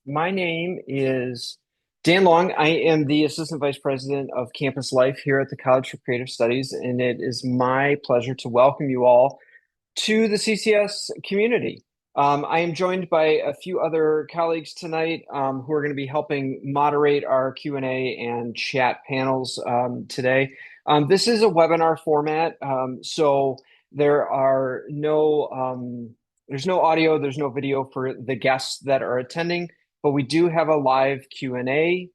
My name is Dan Long. I am the Assistant Vice President of Campus Life here at the College for Creative Studies, and it is my pleasure to welcome you all to the CCS community. I am joined by a few other colleagues tonight who are going to be helping moderate our Q&A and chat panels today. This is a webinar format, so there are there's no audio, there's no video for the guests that are attending, but we do have a live Q&A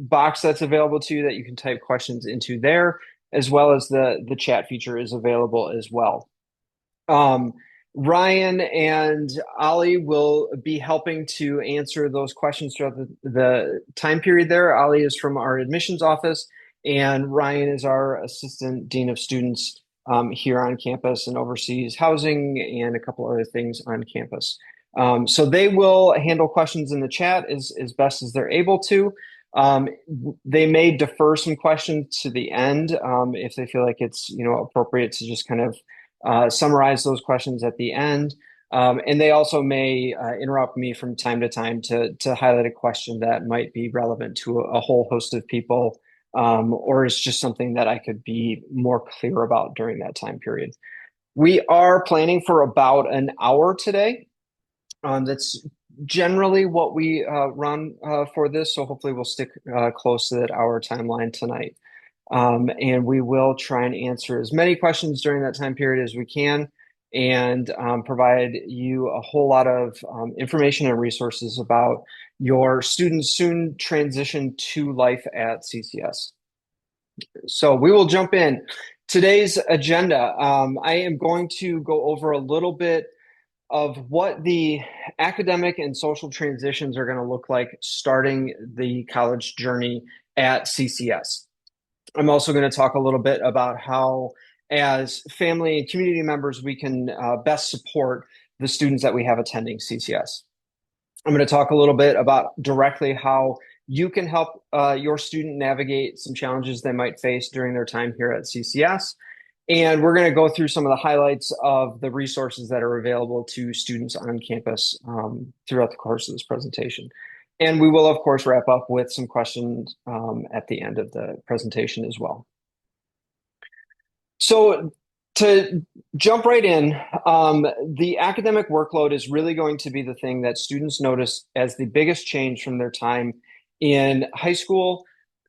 box that's available to you that you can type questions into there, as well as the chat feature is available as well. Ryan and Ali will be helping to answer those questions throughout the time period there. Ali is from our admissions office, and Ryan is our Assistant Dean of Students here on campus and oversees housing and a couple other things on campus. So they will handle questions in the chat as best as they're able to. They may defer some questions to the end if they feel like it's appropriate to just kind of summarize those questions at the end. And they also may interrupt me from time to time to highlight a question that might be relevant to a whole host of people, or is just something that I could be more clear about during that time period. We are planning for about an hour today. That's generally what we run for this, so hopefully we'll stick close to that hour timeline tonight. And we will try and answer as many questions during that time period as we can and provide you a whole lot of information and resources about your students' soon transition to life at CCS. So we will jump in. Today's agenda, I am going to go over a little bit of what the academic and social transitions are going to look like starting the college journey at CCS. I'm also going to talk a little bit about how, as family and community members, we can best support the students that we have attending CCS. I'm going to talk a little bit about directly how you can help your student navigate some challenges they might face during their time here at CCS. And we're going to go through some of the highlights of the resources that are available to students on campus throughout the course of this presentation. And we will, of course, wrap up with some questions at the end of the presentation as well. So to jump right in, the academic workload is really going to be the thing that students notice as the biggest change from their time in high school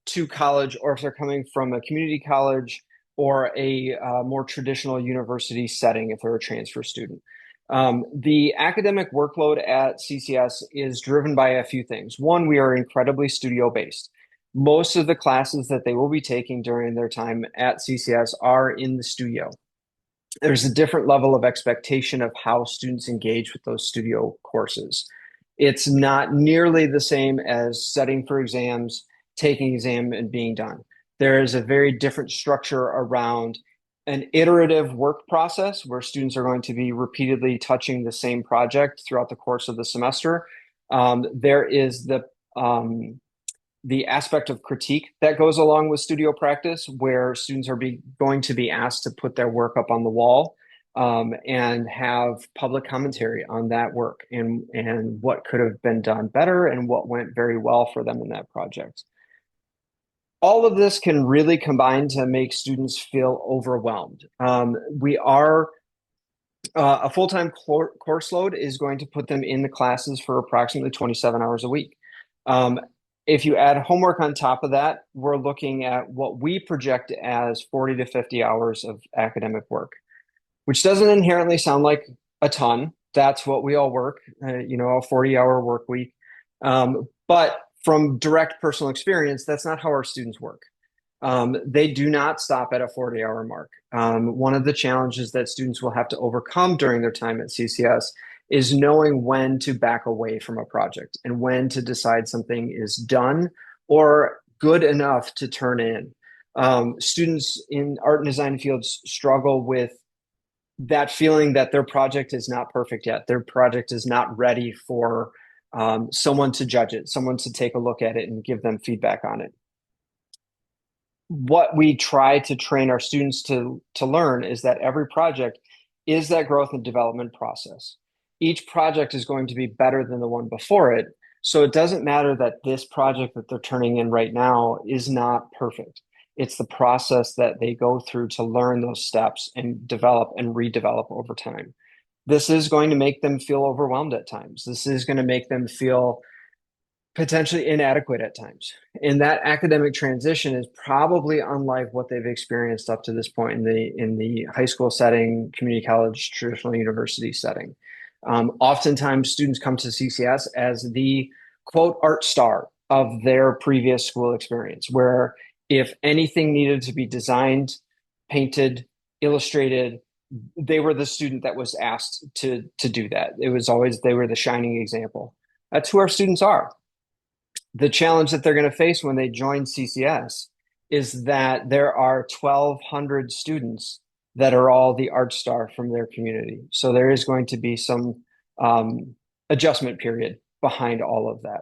to college, or if they're coming from a community college or a more traditional university setting if they're a transfer student. The academic workload at CCS is driven by a few things. One, we are incredibly studio-based. Most of the classes that they will be taking during their time at CCS are in the studio. There's a different level of expectation of how students engage with those studio courses. It's not nearly the same as studying for exams, taking exam, and being done. There is a very different structure around an iterative work process where students are going to be repeatedly touching the same project throughout the course of the semester. There is the aspect of critique that goes along with studio practice, where students are going to be asked to put their work up on the wall and have public commentary on that work and what could have been done better and what went very well for them in that project. All of this can really combine to make students feel overwhelmed. We are a full-time course load is going to put them in the classes for approximately 27 hours a week. If you add homework on top of that, we're looking at what we project as 40 to 50 hours of academic work, which doesn't inherently sound like a ton. That's what we all work, a 40-hour work week. But from direct personal experience, that's not how our students work. They do not stop at a 40-hour mark. One of the challenges that students will have to overcome during their time at CCS is knowing when to back away from a project and when to decide something is done or good enough to turn in. Students in art and design fields struggle with that feeling that their project is not perfect yet. Their project is not ready for someone to judge it, someone to take a look at it and give them feedback on it. What we try to train our students to learn is that every project is that growth and development process. Each project is going to be better than the one before it, So it doesn't matter that this project that they're turning in right now is not perfect. It's the process that they go through to learn those steps and develop and redevelop over time. This is going to make them feel overwhelmed at times. This is going to make them feel potentially inadequate at times. And that academic transition is probably unlike what they've experienced up to this point in the high school setting, community college, traditional university setting. Oftentimes, students come to CCS as the quote art star of their previous school experience, where if anything needed to be designed, painted, illustrated, they were the student that was asked to do that. It was always they were the shining example. That's who our students are. The challenge that they're going to face when they join CCS is that there are 1,200 students that are all the art star from their community. So there is going to be some adjustment period behind all of that.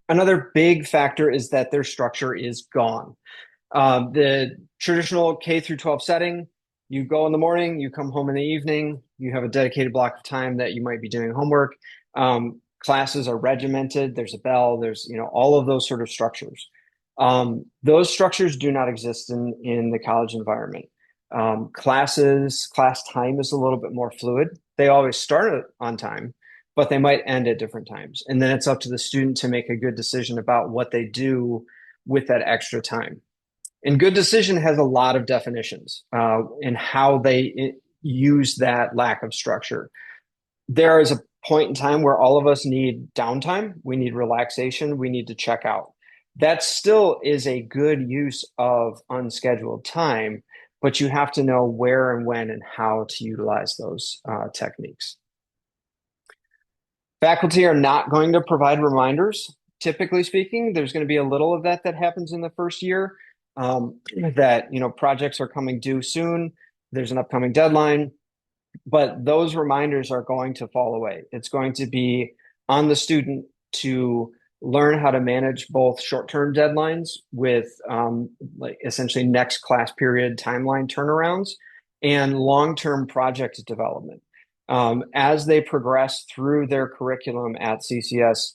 Another big factor is that their structure is gone. The traditional K through 12 setting, you go in the morning, you come home in the evening, you have a dedicated block of time that you might be doing homework. Classes are regimented. There's a bell. There's, all of those sort of structures. Those structures do not exist in the college environment. Class time is a little bit more fluid. They always start on time, but they might end at different times. And then it's up to the student to make a good decision about what they do with that extra time. And good decision has a lot of definitions in how they use that lack of structure. There is a point in time where all of us need downtime. We need relaxation. We need to check out. That still is a good use of unscheduled time, but you have to know where and when and how to utilize those techniques. Faculty are not going to provide reminders. Typically speaking, there's going to be a little of that happens in the first year. That projects are coming due soon. There's an upcoming deadline, but those reminders are going to fall away. It's going to be on the student to learn how to manage both short-term deadlines with like essentially next class period timeline turnarounds and long-term project development. As they progress through their curriculum at CCS,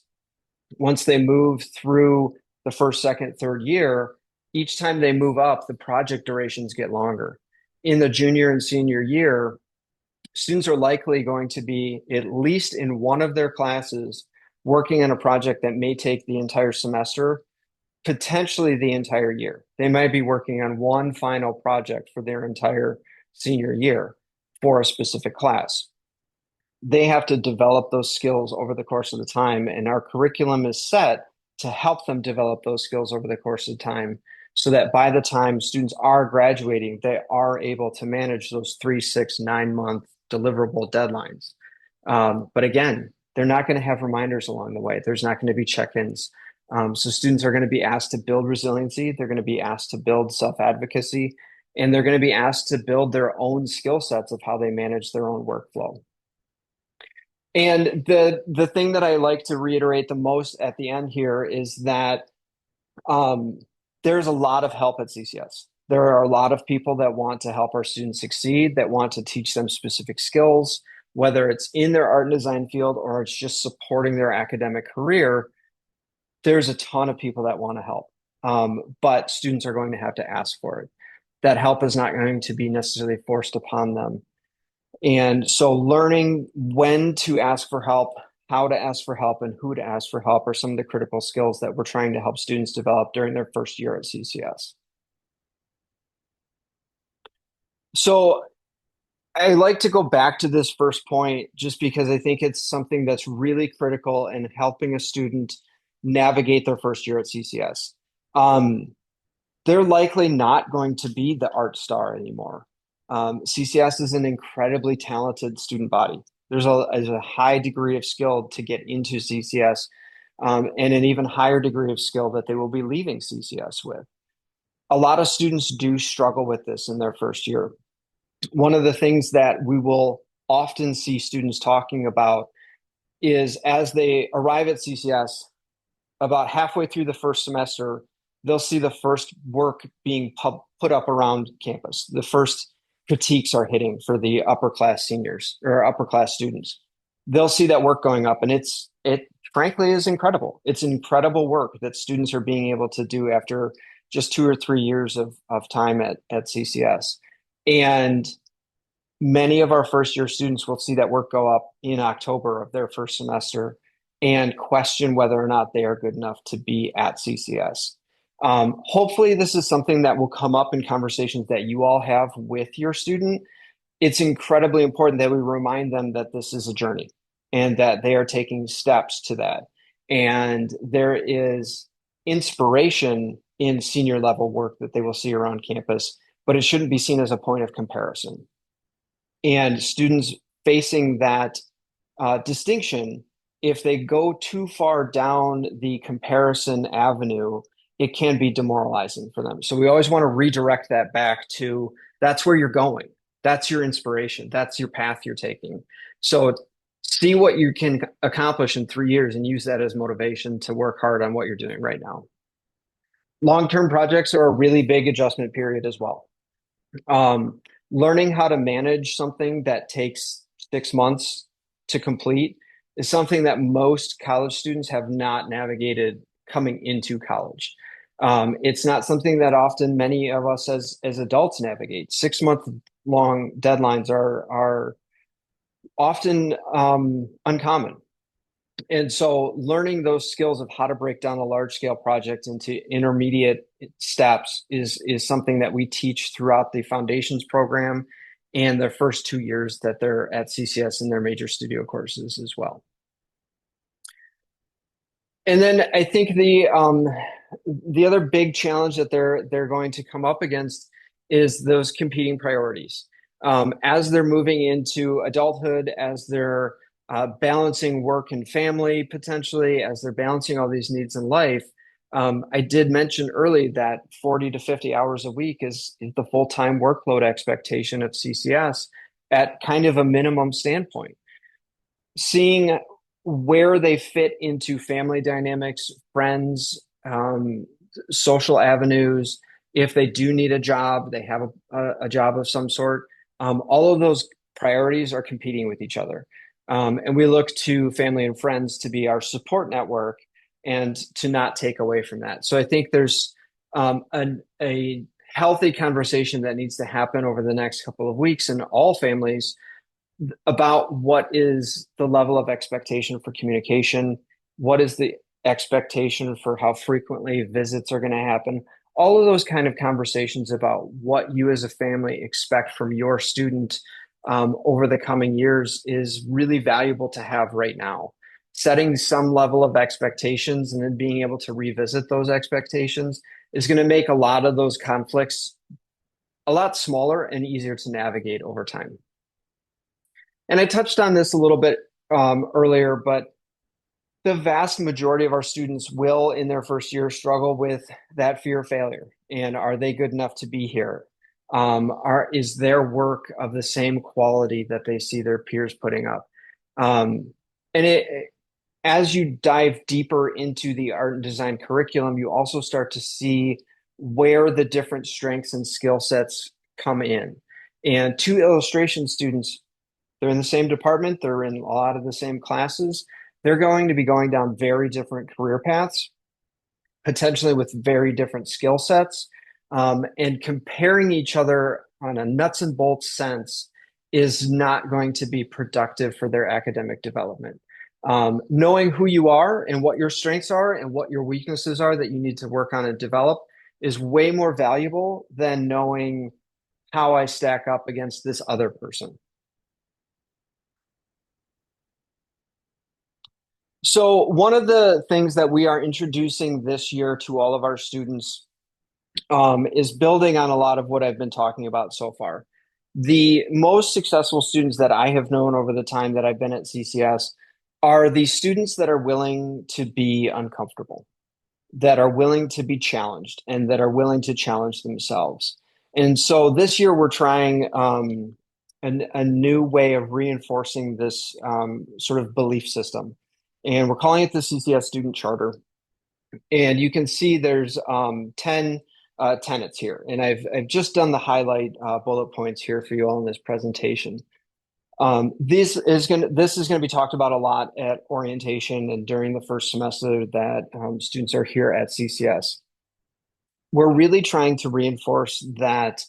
once they move through the first, second, third year, each time they move up, the project durations get longer. In the junior and senior year, students are likely going to be, at least in one of their classes, working on a project that may take the entire semester, potentially the entire year. They might be working on one final project for their entire senior year for a specific class. They have to develop those skills over the course of the time, and our curriculum is set to help them develop those skills over the course of time so that by the time students are graduating, they are able to manage those 3, 6, 9-month deliverable deadlines. But again, they're not going to have reminders along the way. There's not going to be check-ins. So students are going to be asked to build resiliency. They're going to be asked to build self-advocacy, and they're going to be asked to build their own skill sets of how they manage their own workflow. And the thing that I like to reiterate the most at the end here is that there's a lot of help at CCS. There are a lot of people that want to help our students succeed, that want to teach them specific skills, whether it's in their art and design field or it's just supporting their academic career. There's a ton of people that want to help, but students are going to have to ask for it. That help is not going to be necessarily forced upon them. And so learning when to ask for help, how to ask for help, and who to ask for help are some of the critical skills that we're trying to help students develop during their first year at CCS. So I like to go back to this first point just because I think it's something that's really critical in helping a student navigate their first year at CCS. They're likely not going to be the art star anymore. CCS is an incredibly talented student body. There's a high degree of skill to get into CCS, and an even higher degree of skill that they will be leaving CCS with. A lot of students do struggle with this in their first year. One of the things that we will often see students talking about is as they arrive at CCS, about halfway through the first semester, they'll see the first work being put up around campus. The first critiques are hitting for the upper class seniors or upper class students. They'll see that work going up, and it frankly is incredible. It's incredible work that students are being able to do after just 2 or 3 years of time at CCS. And many of our first year students will see that work go up in October of their first semester and question whether or not they are good enough to be at CCS. Hopefully, this is something that will come up in conversations that you all have with your student. It's incredibly important that we remind them that this is a journey and that they are taking steps to that. And there is inspiration in senior level work that they will see around campus, but it shouldn't be seen as a point of comparison. And students facing that distinction, if they go too far down the comparison avenue, it can be demoralizing for them. So we always want to redirect that back to that's where you're going. That's your inspiration. That's your path you're taking. So see what you can accomplish in 3 years and use that as motivation to work hard on what you're doing right now. Long-term projects are a really big adjustment period as well. Um, Learning how to manage something that takes 6 months to complete is something that most college students have not navigated coming into college. It's not something that often many of us as adults navigate. 6 month long deadlines are often uncommon. And so learning those skills of how to break down a large scale project into intermediate steps is something that we teach throughout the foundations program and the first 2 years that they're at CCS in their major studio courses as well. And then I think the other big challenge that they're going to come up against is those competing priorities. As they're moving into adulthood, as they're balancing work and family potentially, as they're balancing all these needs in life. I did mention early that 40 to 50 hours a week is the full-time workload expectation of CCS at kind of a minimum standpoint. Seeing where they fit into family dynamics, friends, social avenues, if they do need a job, they have a job of some sort. All of those priorities are competing with each other. And we look to family and friends to be our support network and to not take away from that. So I think there's a healthy conversation that needs to happen over the next couple of weeks in all families about what is the level of expectation for communication, what is the expectation for how frequently visits are going to happen. All of those kind of conversations about what you as a family expect from your student over the coming years is really valuable to have right now. Setting some level of expectations and then being able to revisit those expectations is going to make a lot of those conflicts a lot smaller and easier to navigate over time. And I touched on this a little bit earlier, but the vast majority of our students will, in their first year, struggle with that fear of failure. And are they good enough to be here? Is their work of the same quality that they see their peers putting up? As you dive deeper into the art and design curriculum, you also start to see where the different strengths and skill sets come in. And two illustration students, they're in the same department, they're in a lot of the same classes. They're going to be going down very different career paths, potentially with very different skill sets. And comparing each other on a nuts and bolts sense is not going to be productive for their academic development. Knowing who you are and what your strengths are and what your weaknesses are that you need to work on and develop is way more valuable than knowing how I stack up against this other person. So one of the things that we are introducing this year to all of our students is building on a lot of what I've been talking about so far. The most successful students that I have known over the time that I've been at CCS are the students that are willing to be uncomfortable, that are willing to be challenged, and that are willing to challenge themselves. And so this year we're trying a new way of reinforcing this sort of belief system. And we're calling it the CCS Student Charter. And you can see there's 10 tenets here. And I've just done the highlight bullet points here for you all in this presentation. This is going to be talked about a lot at orientation and during the first semester that students are here at CCS. We're really trying to reinforce that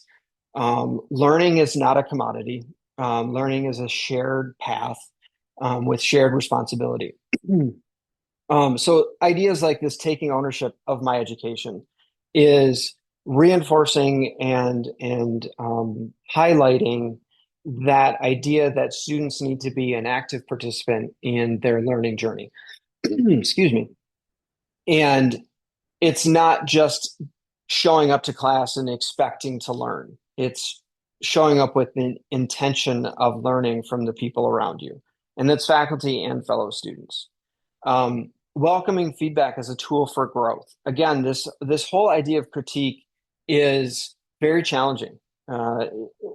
learning is not a commodity. Learning is a shared path with shared responsibility. So ideas like this taking ownership of my education is reinforcing and highlighting that idea that students need to be an active participant in their learning journey. Excuse me. And it's not just showing up to class and expecting to learn. It's showing up with the intention of learning from the people around you, and that's faculty and fellow students. Welcoming feedback as a tool for growth. Again, this whole idea of critique is very challenging. Uh,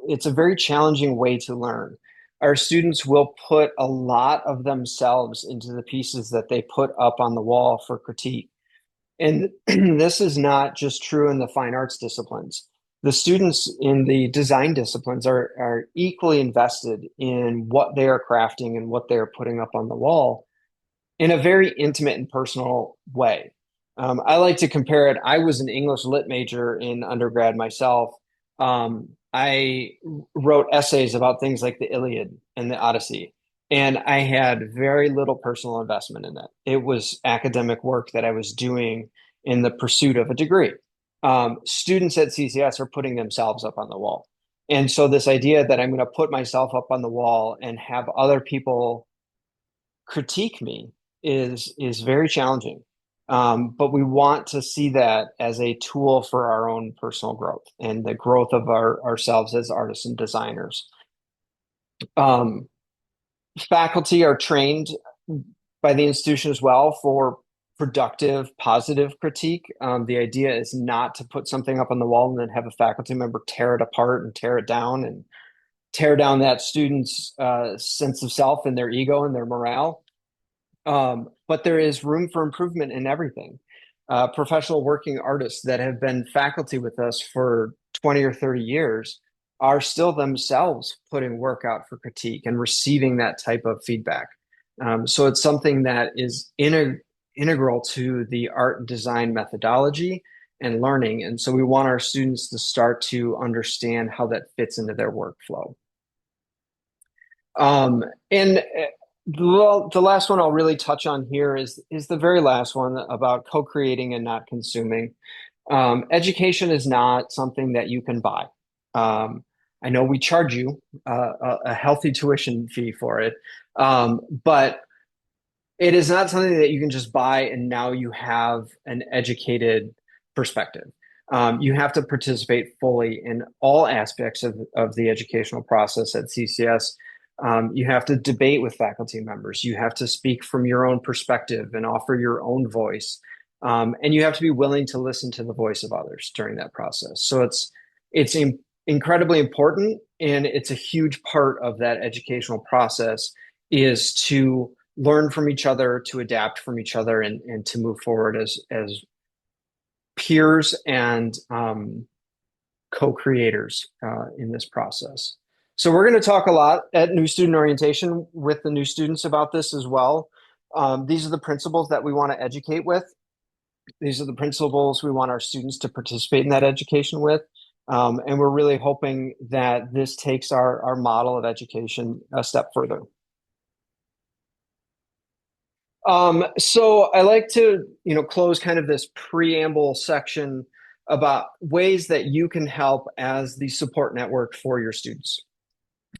it's a very challenging way to learn. Our students will put a lot of themselves into the pieces that they put up on the wall for critique. And this is not just true in the fine arts disciplines. The students in the design disciplines are equally invested in what they are crafting and what they are putting up on the wall in a very intimate and personal way. I like to compare it. I was an English lit major in undergrad myself. I wrote essays about things like the Iliad and the Odyssey, and I had very little personal investment in it. It was academic work that I was doing in the pursuit of a degree. Students at CCS are putting themselves up on the wall. And so, this idea that I'm going to put myself up on the wall and have other people critique me is very challenging. But we want to see that as a tool for our own personal growth and the growth of ourselves as artists and designers. Um, Faculty are trained by the institution as well for productive, positive critique. The idea is not to put something up on the wall and then have a faculty member tear it apart and tear it down and tear down that student's sense of self and their ego and their morale. But there is room for improvement in everything. Professional working artists that have been faculty with us for 20 or 30 years are still themselves putting work out for critique and receiving that type of feedback. So it's something that is integral to the art and design methodology and learning. And so we want our students to start to understand how that fits into their workflow. And the last one I'll really touch on here is the very last one about co-creating and not consuming. Education is not something that you can buy. I know we charge you a healthy tuition fee for it, but it is not something that you can just buy and now you have an educated perspective. You have to participate fully in all aspects of the educational process at CCS. You have to debate with faculty members. You have to speak from your own perspective and offer your own voice. And you have to be willing to listen to the voice of others during that process. So it's incredibly important, and it's a huge part of that educational process is to learn from each other, to adapt from each other, and to move forward as peers and co-creators in this process. So we're going to talk a lot at New Student Orientation with the new students about this as well. These are the principles that we want to educate with. These are the principles we want our students to participate in that education with. And we're really hoping that this takes our model of education a step further. So I like to, close kind of this preamble section about ways that you can help as the support network for your students.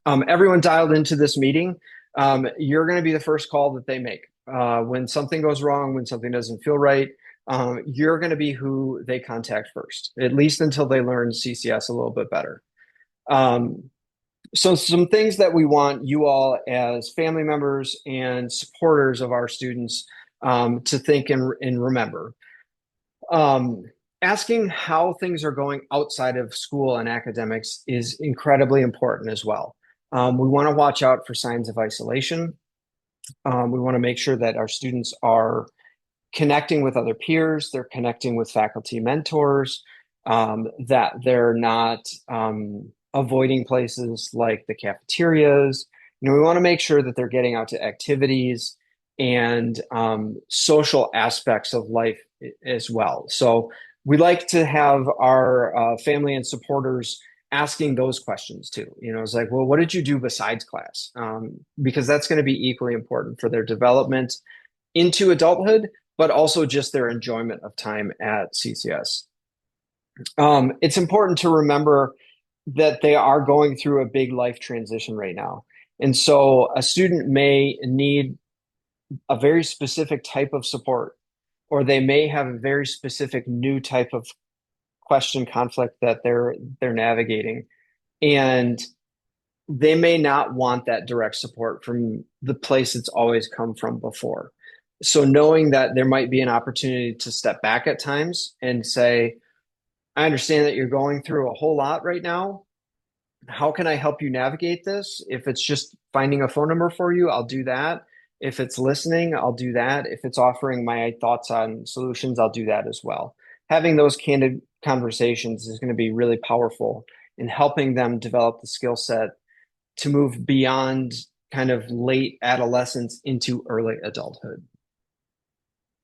Everyone dialed into this meeting, you're going to be the first call that they make. When something goes wrong, when something doesn't feel right, you're going to be who they contact first, at least until they learn CCS a little bit better. So some things that we want you all as family members and supporters of our students to think and remember. Asking how things are going outside of school and academics is incredibly important as well. We want to watch out for signs of isolation. We want to make sure that our students are connecting with other peers, they're connecting with faculty mentors, that they're not avoiding places like the cafeterias We want to make sure that they're getting out to activities and social aspects of life as well. So we like to have our family and supporters asking those questions too. It's like, well, what did you do besides class? Because that's going to be equally important for their development into adulthood, but also just their enjoyment of time at CCS. It's important to remember that they are going through a big life transition right now. And so a student may need a very specific type of support, or they may have a very specific new type of question conflict that they're navigating. And they may not want that direct support from the place it's always come from before. So knowing that there might be an opportunity to step back at times and say, I understand that you're going through a whole lot right now. How can I help you navigate this? If it's just finding a phone number for you, I'll do that. If it's listening, I'll do that. If it's offering my thoughts on solutions, I'll do that as well. Having those candid conversations is going to be really powerful in helping them develop the skill set to move beyond kind of late adolescence into early adulthood.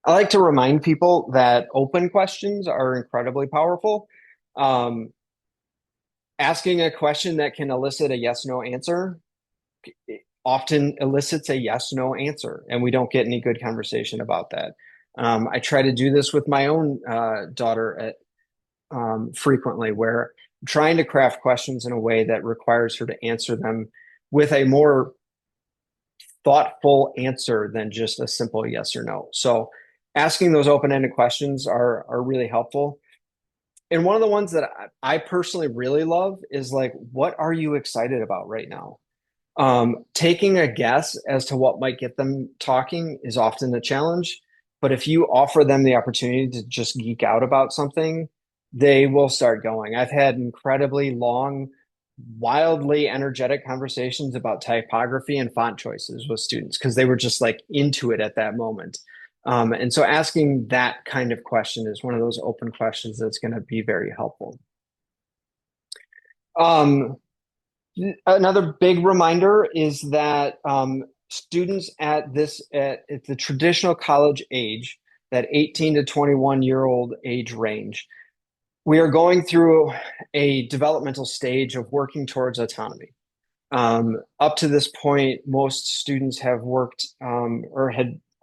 I like to remind people that open questions are incredibly powerful. Um, Asking a question that can elicit a yes no answer often elicits a yes no answer, and we don't get any good conversation about that. I try to do this with my own daughter frequently, where I'm trying to craft questions in a way that requires her to answer them with a more thoughtful answer than just a simple yes or no. So asking those open-ended questions are really helpful. And one of the ones that I personally really love is like, what are you excited about right now? Taking a guess as to what might get them talking is often a challenge. But if you offer them the opportunity to just geek out about something, they will start going. I've had incredibly long, wildly energetic conversations about typography and font choices with students because they were just like into it at that moment. And so asking that kind of question is one of those open questions that's going to be very helpful. Um, Another big reminder is that students at the traditional college age, that 18 to 21-year-old age range, we are going through a developmental stage of working towards autonomy. Up to this point, most students have worked or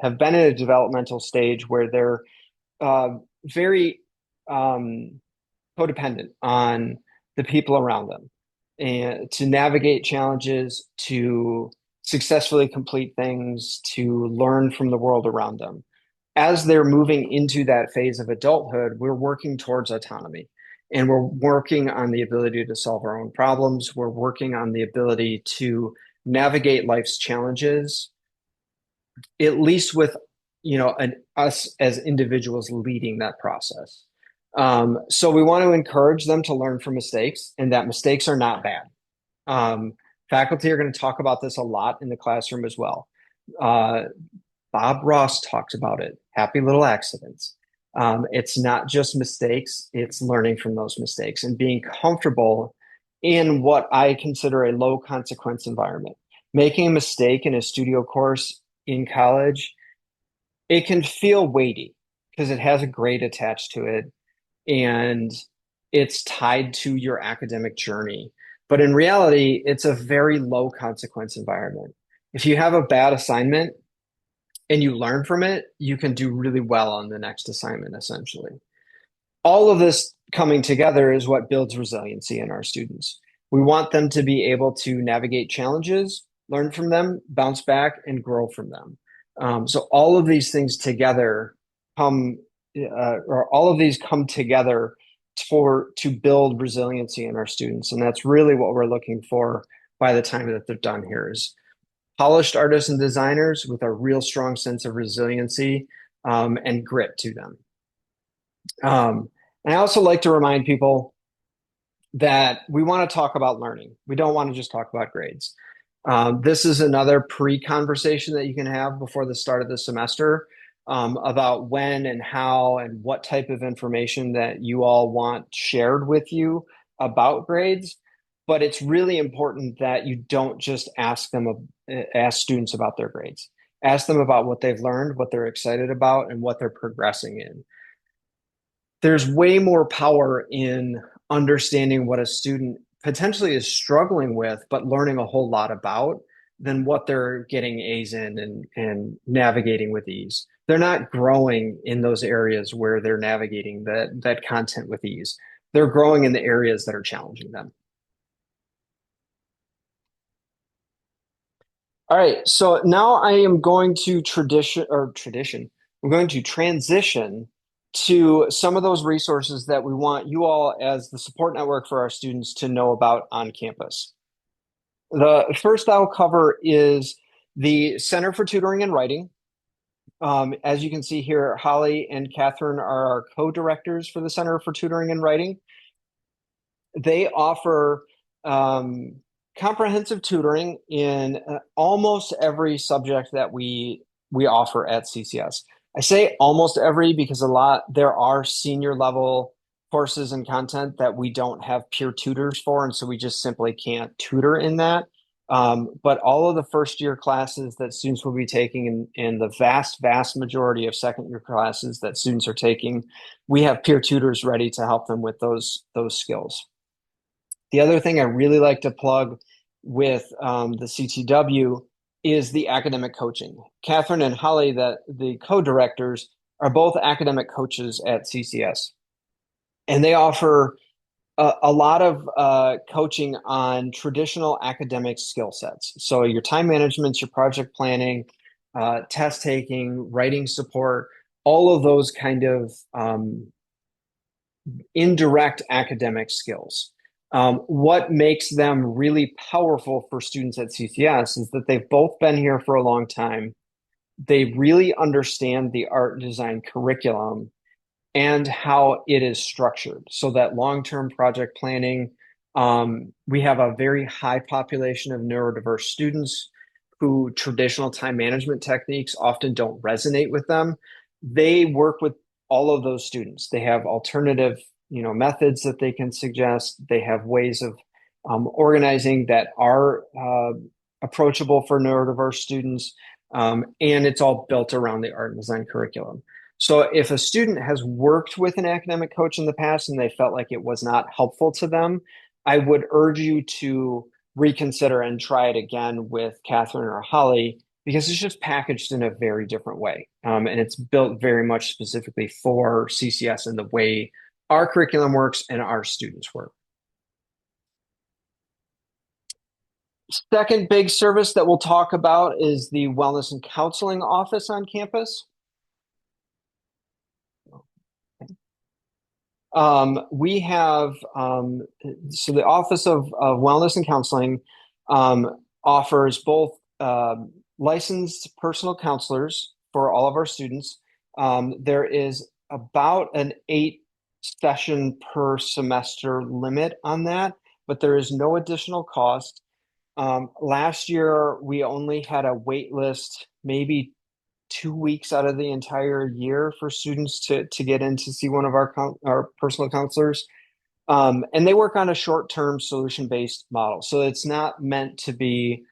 have been in a developmental stage where they're very codependent on the people around them and to navigate challenges, to successfully complete things, to learn from the world around them. As they're moving into that phase of adulthood, we're working towards autonomy and we're working on the ability to solve our own problems. We're working on the ability to navigate life's challenges, at least with us as individuals leading that process. So we want to encourage them to learn from mistakes and that mistakes are not bad. Faculty are going to talk about this a lot in the classroom as well. Bob Ross talks about it, happy little accidents. It's not just mistakes, it's learning from those mistakes and being comfortable in what I consider a low consequence environment. Making a mistake in a studio course in college, it can feel weighty because it has a grade attached to it and it's tied to your academic journey. But in reality, it's a very low consequence environment. If you have a bad assignment and you learn from it, you can do really well on the next assignment, essentially. All of this coming together is what builds resiliency in our students. We want them to be able to navigate challenges, learn from them, bounce back, and grow from them. So all of these things together or all of these come together to build resiliency in our students, and that's really what we're looking for by the time that they're done here is polished artists and designers with a real strong sense of resiliency and grit to them. And I also like to remind people that we want to talk about learning. We don't want to just talk about grades. This is another pre-conversation that you can have before the start of the semester about when and how and what type of information that you all want shared with you about grades. but it's really important that you don't just ask students about their grades. Ask them about what they've learned, what they're excited about, and what they're progressing in. There's way more power in understanding what a student potentially is struggling with, but learning a whole lot about than what they're getting A's in and navigating with ease. They're not growing in those areas where they're navigating that content with ease. They're growing in the areas that are challenging them. All right, so now I am going to tradition. I'm going to transition to some of those resources that we want you all as the support network for our students to know about on campus. The first I'll cover is the Center for Tutoring and Writing. As you can see here, Holly and Catherine are our co-directors for the Center for Tutoring and Writing. They offer comprehensive tutoring in almost every subject that we offer at CCS. I say almost every because there are senior level courses and content that we don't have peer tutors for, and so we just simply can't tutor in that. But all of the first year classes that students will be taking and the vast majority of second year classes that students are taking, we have peer tutors ready to help them with those skills. The other thing I really like to plug with the CTW is the academic coaching. Catherine and Holly, the co-directors, are both academic coaches at CCS, and they offer a lot of coaching on traditional academic skill sets. So your time management, your project planning, test taking, writing support, all of those kind of indirect academic skills. What makes them really powerful for students at CCS is that they've both been here for a long time. They really understand the art and design curriculum and how it is structured. So that long-term project planning, we have a very high population of neurodiverse students who traditional time management techniques often don't resonate with them. They work with all of those students. They have alternative, methods that they can suggest. They have ways of organizing that are approachable for neurodiverse students, and it's all built around the art and design curriculum. So if a student has worked with an academic coach in the past and they felt like it was not helpful to them, I would urge you to reconsider and try it again with Catherine or Holly because it's just packaged in a very different way. And it's built very much specifically for CCS and the way our curriculum works and our students work. Second big service that we'll talk about is the Wellness and Counseling Office on campus. We have so the Office of Wellness and Counseling offers both licensed personal counselors for all of our students. There is about an 8 session per semester limit on that, but there is no additional cost. Last year, we only had a wait list, maybe 2 weeks out of the entire year for students to get in to see one of our personal counselors. And they work on a short-term solution-based model. So it's not meant to be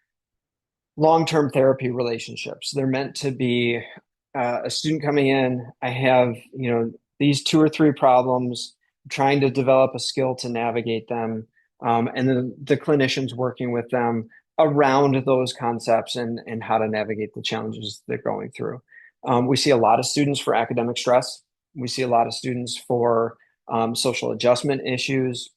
long-term therapy relationships. They're meant to be a student coming in. I have, these 2 or 3 problems, I'm trying to develop a skill to navigate them. And then the clinicians working with them around those concepts and how to navigate the challenges they're going through. We see a lot of students for academic stress. We see a lot of students for social adjustment issues.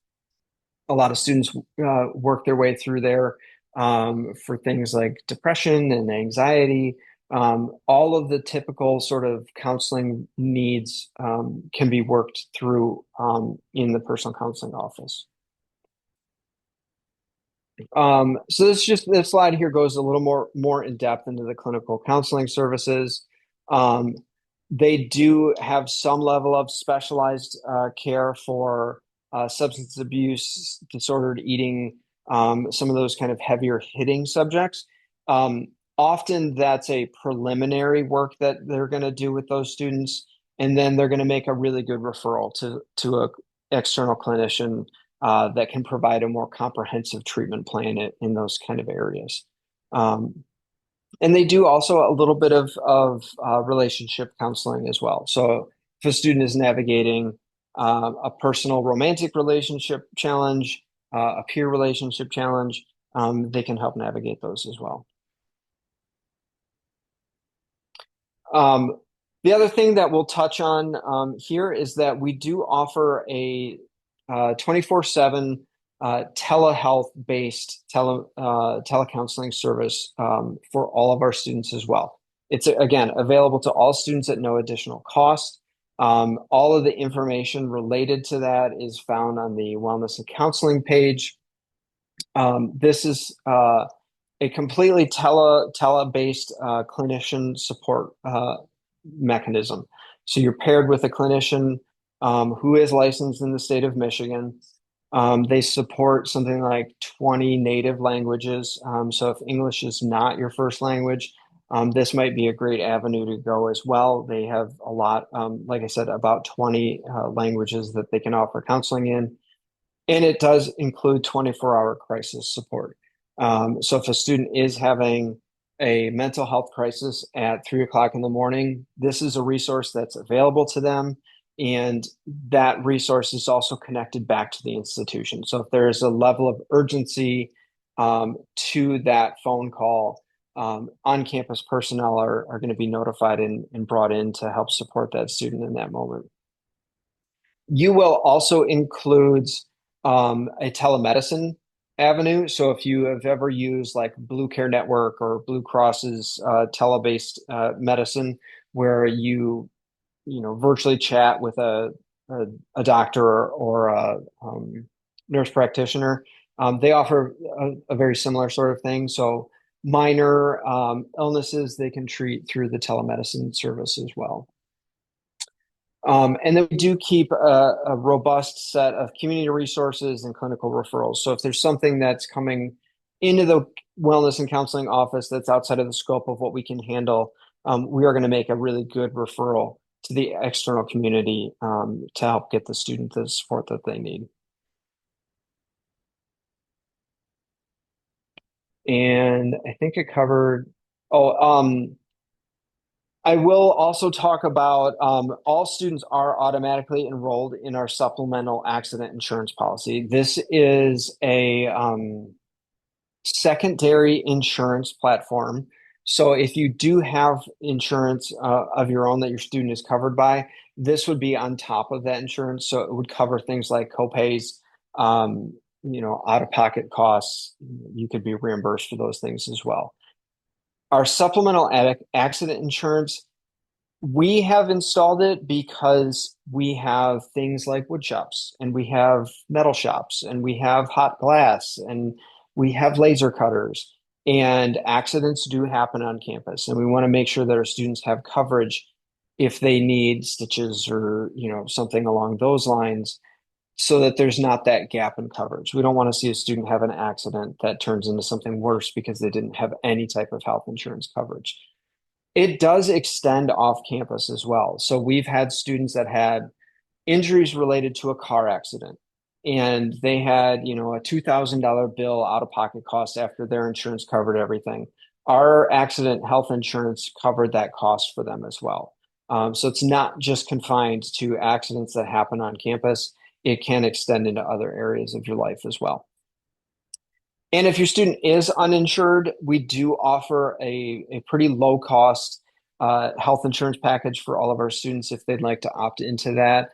A lot of students work their way through there for things like depression and anxiety. All of the typical sort of counseling needs can be worked through in the personal counseling office. So this slide here goes a little more in depth into the clinical counseling services. They do have some level of specialized care for substance abuse, disordered eating, some of those kind of heavier hitting subjects. Often that's a preliminary work that they're going to do with those students, and then they're going to make a really good referral to an external clinician that can provide a more comprehensive treatment plan in those kind of areas. Um, and they do also a little bit of relationship counseling as well. So if a student is navigating a personal romantic relationship challenge, a peer relationship challenge, they can help navigate those as well. Um, the other thing that we'll touch on here is that we do offer a 24/7 telehealth-based telecounseling service for all of our students as well. It's, again, available to all students at no additional cost. All of the information related to that is found on the Wellness and Counseling page. This is a completely tele-based clinician support mechanism. So you're paired with a clinician who is licensed in the state of Michigan. They support something like 20 native languages. So if English is not your first language, this might be a great avenue to go as well. They have a lot, like I said, about 20 languages that they can offer counseling in. And it does include 24-hour crisis support. So if a student is having a mental health crisis at 3 o'clock in the morning, this is a resource that's available to them. And that resource is also connected back to the institution. So if there is a level of urgency to that phone call, on-campus personnel are going to be notified and brought in to help support that student in that moment. UWell also includes a telemedicine avenue. So if you have ever used like Blue Care Network or Blue Cross's tele-based medicine, where you virtually chat with a doctor or a nurse practitioner, they offer a very similar sort of thing. So minor illnesses they can treat through the telemedicine service as well. And then we do keep a robust set of community resources and clinical referrals. So if there's something that's coming into the wellness and counseling office that's outside of the scope of what we can handle, we are going to make a really good referral to the external community to help get the student the support that they need. And I think it covered, oh, I will also talk about all students are automatically enrolled in our supplemental accident insurance policy. This is a secondary insurance platform. So if you do have insurance of your own that your student is covered by, this would be on top of that insurance. So it would cover things like copays, out-of-pocket costs. You could be reimbursed for those things as well. Our supplemental accident insurance, we have installed it because we have things like wood shops and we have metal shops and we have hot glass and we have laser cutters, and accidents do happen on campus. And we want to make sure that our students have coverage if they need stitches or, something along those lines, so that there's not that gap in coverage. We don't want to see a student have an accident that turns into something worse because they didn't have any type of health insurance coverage. It does extend off campus as well. So we've had students that had injuries related to a car accident, and they had, a $2,000 bill out of pocket cost after their insurance covered everything. Our accident health insurance covered that cost for them as well. So it's not just confined to accidents that happen on campus. It can extend into other areas of your life as well. And if your student is uninsured, we do offer a pretty low cost health insurance package for all of our students if they'd like to opt into that.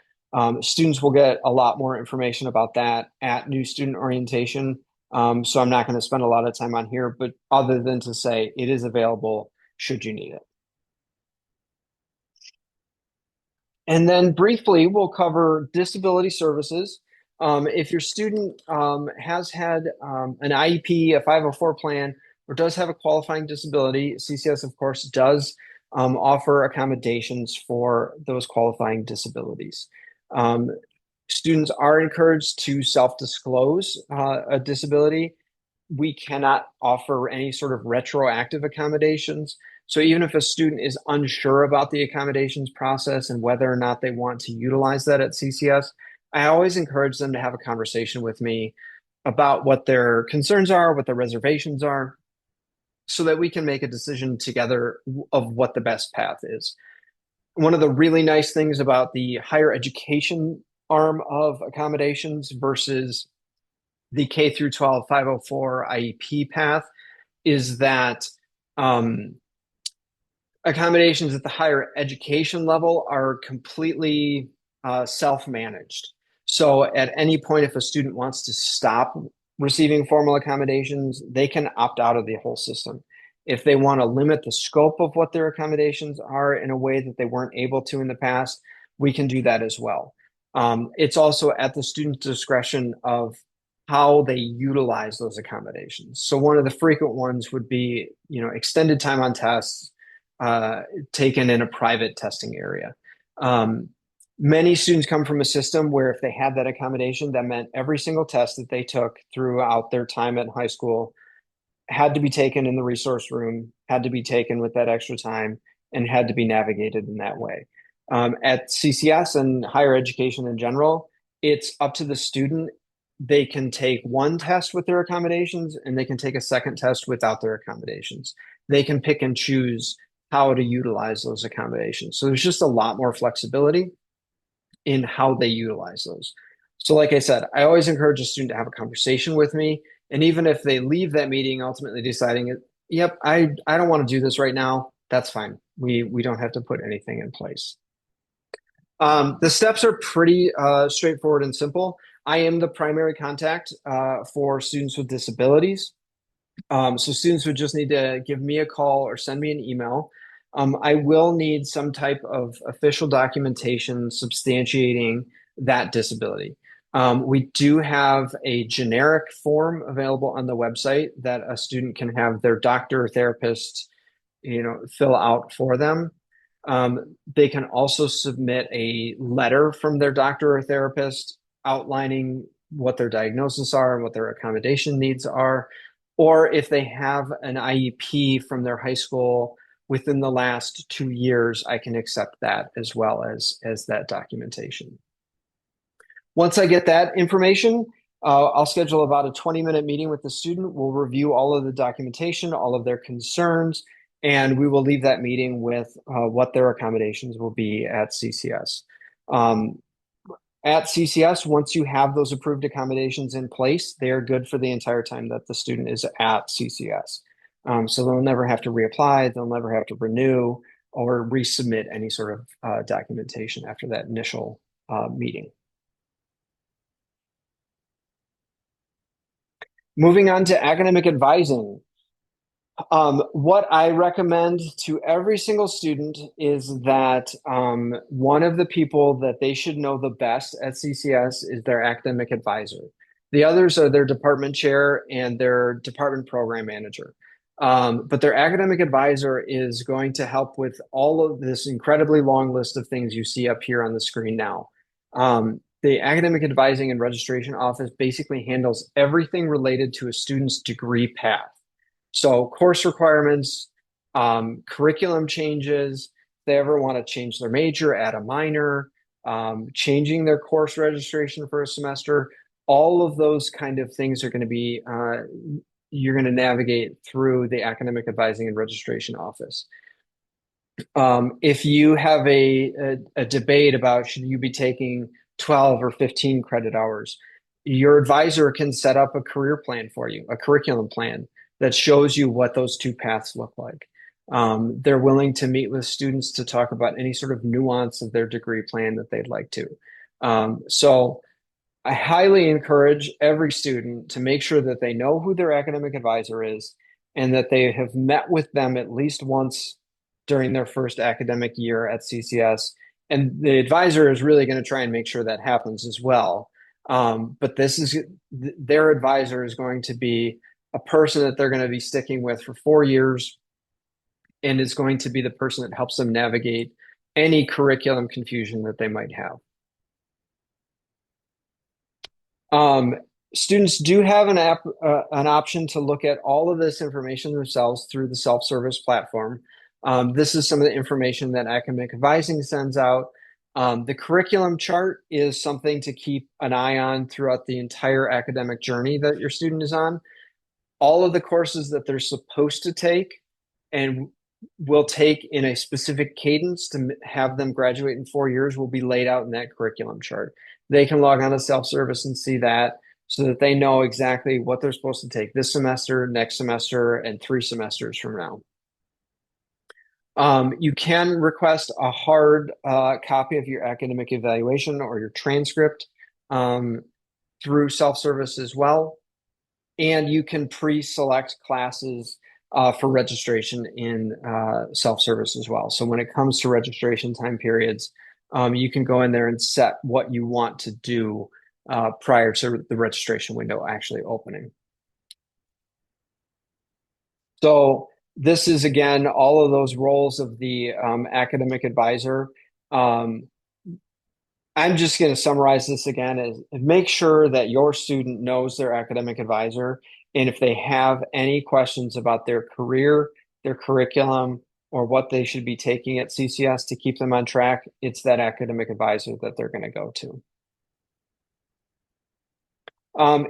Students will get a lot more information about that at new student orientation. So I'm not going to spend a lot of time on here, but other than to say it is available should you need it. And then briefly, we'll cover disability services. If your student has had an IEP, a 504 plan, or does have a qualifying disability, CCS, of course, does offer accommodations for those qualifying disabilities. Students are encouraged to self-disclose a disability. We cannot offer any sort of retroactive accommodations. So even if a student is unsure about the accommodations process and whether or not they want to utilize that at CCS, I always encourage them to have a conversation with me about what their concerns are, what their reservations are, so that we can make a decision together of what the best path is. One of the really nice things about the higher education arm of accommodations versus the K through 12 504 IEP path is that um, accommodations at the higher education level are completely self-managed. So at any point, if a student wants to stop receiving formal accommodations, they can opt out of the whole system. If they want to limit the scope of what their accommodations are in a way that they weren't able to in the past, we can do that as well. It's also at the student's discretion of how they utilize those accommodations. So one of the frequent ones would be, extended time on tests, uh, taken in a private testing area. Um, Many students come from a system where if they had that accommodation, that meant every single test that they took throughout their time at high school had to be taken in the resource room, had to be taken with that extra time, and had to be navigated in that way. At CCS and higher education in general, it's up to the student. They can take one test with their accommodations and they can take a second test without their accommodations. They can pick and choose how to utilize those accommodations. So there's just a lot more flexibility in how they utilize those. So, like I said, I always encourage a student to have a conversation with me. And even if they leave that meeting ultimately deciding, yep, I don't want to do this right now, that's fine. We don't have to put anything in place. The steps are pretty straightforward and simple. I am the primary contact for students with disabilities. So students would just need to give me a call or send me an email. I will need some type of official documentation substantiating that disability. We do have a generic form available on the website that a student can have their doctor or therapist, fill out for them. They can also submit a letter from their doctor or therapist outlining what their diagnosis are and what their accommodation needs are. Or if they have an IEP from their high school within the last 2 years, I can accept that as well as that documentation. Once I get that information, I'll schedule about a 20-minute meeting with the student. We'll review all of the documentation, all of their concerns, and we will leave that meeting with what their accommodations will be at CCS. At CCS, once you have those approved accommodations in place, they are good for the entire time that the student is at CCS. So they'll never have to reapply, they'll never have to renew or resubmit any sort of documentation after that initial meeting. Moving on to academic advising. What I recommend to every single student is that one of the people that they should know the best at CCS is their academic advisor. The others are their department chair and their department program manager. But their academic advisor is going to help with all of this incredibly long list of things you see up here on the screen now. The academic advising and registration office basically handles everything related to a student's degree path. So course requirements, curriculum changes, if they ever want to change their major, add a minor, changing their course registration for a semester, all of those kind of things are going to be, you're going to navigate through the academic advising and registration office. If you have a debate about should you be taking 12 or 15 credit hours, your advisor can set up a career plan for you, a curriculum plan that shows you what those two paths look like. They're willing to meet with students to talk about any sort of nuance of their degree plan that they'd like to. So I highly encourage every student to make sure that they know who their academic advisor is and that they have met with them at least once during their first academic year at CCS. And the advisor is really going to try and make sure that happens as well. But their advisor is going to be a person that they're going to be sticking with for 4 years and is going to be the person that helps them navigate any curriculum confusion that they might have. Students do have an option to look at all of this information themselves through the self-service platform. This is some of the information that academic advising sends out. The curriculum chart is something to keep an eye on throughout the entire academic journey that your student is on. All of the courses that they're supposed to take and will take in a specific cadence to have them graduate in 4 years will be laid out in that curriculum chart. They can log on to self-service and see that so that they know exactly what they're supposed to take this semester, next semester, and 3 semesters from now. You can request a hard copy of your academic evaluation or your transcript through self-service as well. And you can pre-select classes for registration in self-service as well. So when it comes to registration time periods, you can go in there and set what you want to do prior to the registration window actually opening. So this is, again, all of those roles of the academic advisor. I'm just going to summarize this again as make sure that your student knows their academic advisor. And if they have any questions about their career, their curriculum, or what they should be taking at CCS to keep them on track, it's that academic advisor that they're going to go to.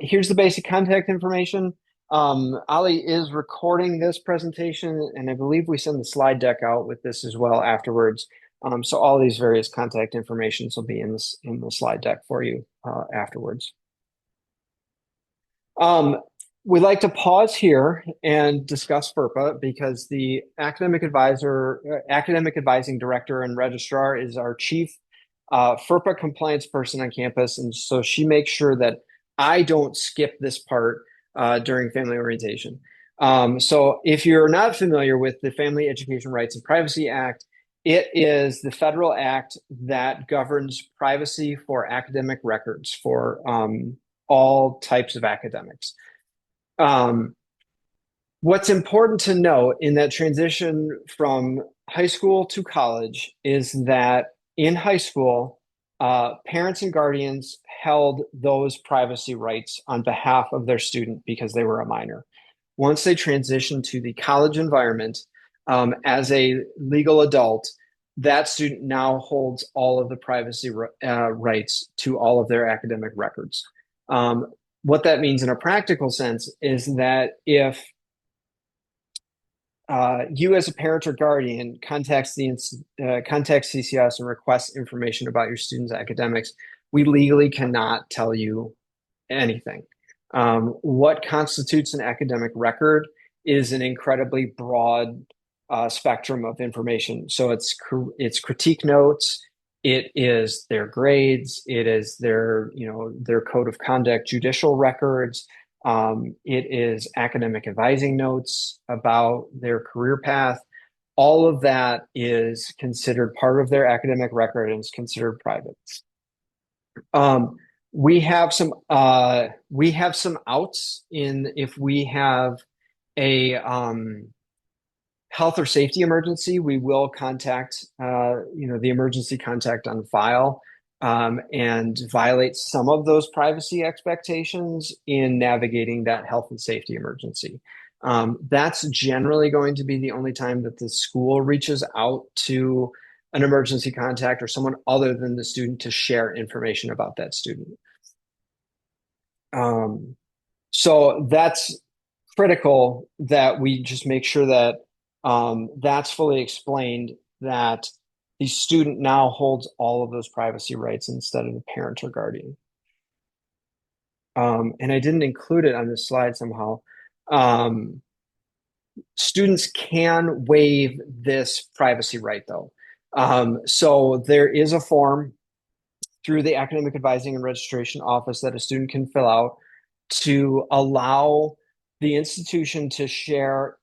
Here's the basic contact information. Ali is recording this presentation, and I believe we send the slide deck out with this as well afterwards. So all these various contact informations will be in the slide deck for you afterwards. We'd like to pause here and discuss FERPA because the academic advising director and registrar is our chief FERPA compliance person on campus, and so she makes sure that I don't skip this part during family orientation. So if you're not familiar with the Family Education Rights and Privacy Act, it is the federal act that governs privacy for academic records for all types of academics. What's important to note in that transition from high school to college is that in high school, parents and guardians held those privacy rights on behalf of their student because they were a minor. Once they transitioned to the college environment, as a legal adult, that student now holds all of the privacy rights to all of their academic records. What that means in a practical sense is that if you as a parent or guardian contacts CCS and requests information about your student's academics, we legally cannot tell you anything. What constitutes an academic record is an incredibly broad spectrum of information. So it's critique notes, it is their grades, it is their code of conduct, judicial records. It is academic advising notes about their career path. All of that is considered part of their academic record and is considered private. We have some outs in if we have a health or safety emergency, we will contact the emergency contact on file and violate some of those privacy expectations in navigating that health and safety emergency. That's generally going to be the only time that the school reaches out to an emergency contact or someone other than the student to share information about that student. So that's critical that we just make sure that that's fully explained, that the student now holds all of those privacy rights instead of the parent or guardian. And I didn't include it on this slide somehow. Students can waive this privacy right though. So there is a form through the Academic Advising and Registration Office that a student can fill out to allow the institution to share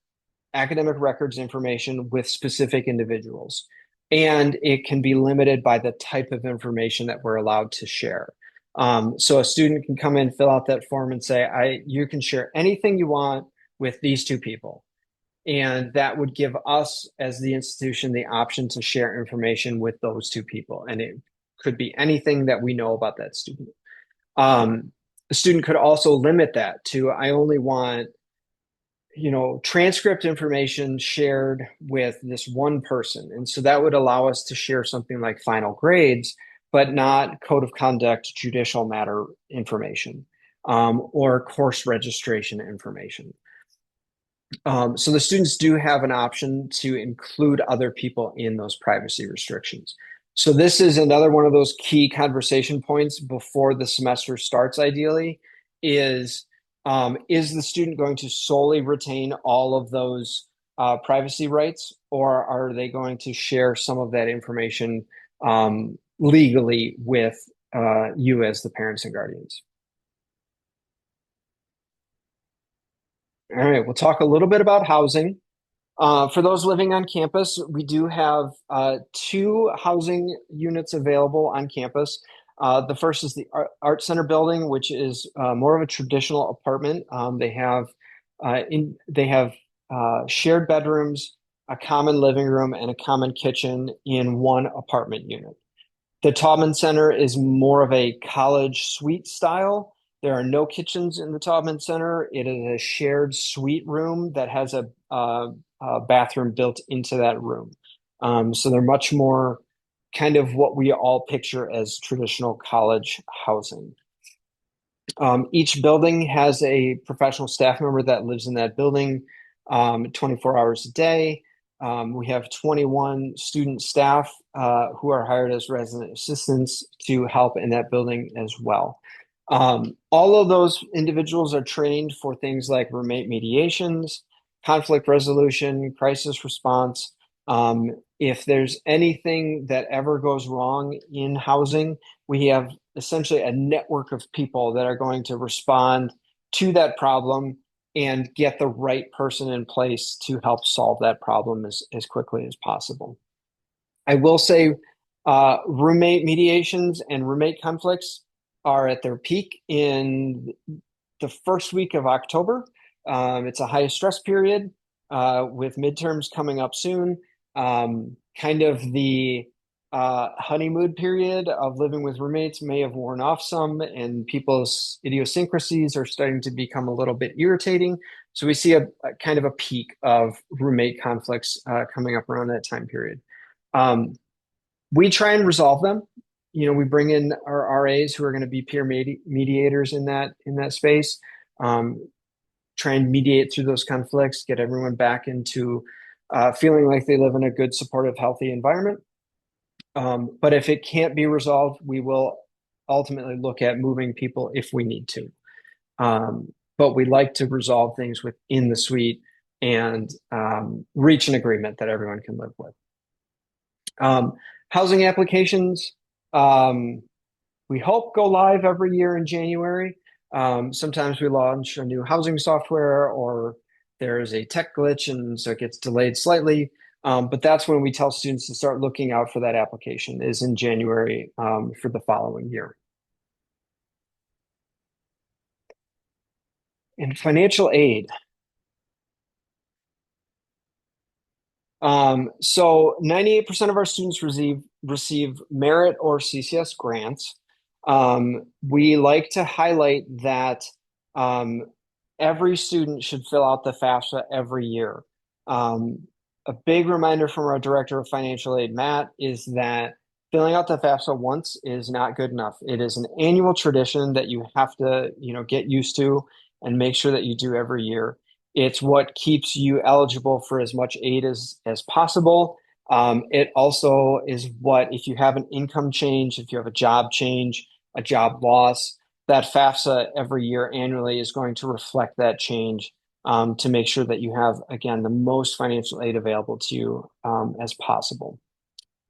academic records information with specific individuals. And it can be limited by the type of information that we're allowed to share. So a student can come in, fill out that form and say, you can share anything you want with these two people. And that would give us as the institution the option to share information with those two people. And it could be anything that we know about that student. The student could also limit that to, I only want transcript information shared with this one person. And so that would allow us to share something like final grades, but not code of conduct, judicial matter information, or course registration information. So the students do have an option to include other people in those privacy restrictions. So this is another one of those key conversation points before the semester starts, ideally, is the student going to solely retain all of those privacy rights, or are they going to share some of that information legally with you as the parents and guardians? All right, we'll talk a little bit about housing. For those living on campus, we do have two housing units available on campus. The first is the Art Center building, which is more of a traditional apartment. They have shared bedrooms, a common living room, and a common kitchen in one apartment unit. The Taubman Center is more of a college suite style. There are no kitchens in the Taubman Center. It is a shared suite room that has a bathroom built into that room. So they're much more kind of what we all picture as traditional college housing. Each building has a professional staff member that lives in that building 24 hours a day. We have 21 student staff who are hired as resident assistants to help in that building as well. All of those individuals are trained for things like roommate mediations, conflict resolution, crisis response. If there's anything that ever goes wrong in housing, we have essentially a network of people that are going to respond to that problem and get the right person in place to help solve that problem as quickly as possible. I will say roommate mediations and roommate conflicts are at their peak in the first week of October. It's a high stress period with midterms coming up soon. Kind of the honeymoon period of living with roommates may have worn off some, and people's idiosyncrasies are starting to become a little bit irritating. So we see a kind of a peak of roommate conflicts coming up around that time period. We try and resolve them. We bring in our RAs who are going to be peer mediators in that space. Try and mediate through those conflicts, get everyone back into feeling like they live in a good, supportive, healthy environment. But if it can't be resolved, we will ultimately look at moving people if we need to. But we like to resolve things within the suite and reach an agreement that everyone can live with. Housing applications, we hope go live every year in January. Sometimes we launch a new housing software, or there's a tech glitch and so it gets delayed slightly. But that's when we tell students to start looking out for that application, is in January for the following year. And financial aid. So 98% of our students receive merit or CCS grants. We like to highlight that every student should fill out the FAFSA every year. A big reminder from our director of financial aid, Matt, is that filling out the FAFSA once is not good enough. It is an annual tradition that you have to, get used to and make sure that you do every year. It's what keeps you eligible for as much aid as possible. It also is what, if you have an income change, if you have a job change, a job loss, that FAFSA every year annually is going to reflect that change to make sure that you have, again, the most financial aid available to you as possible.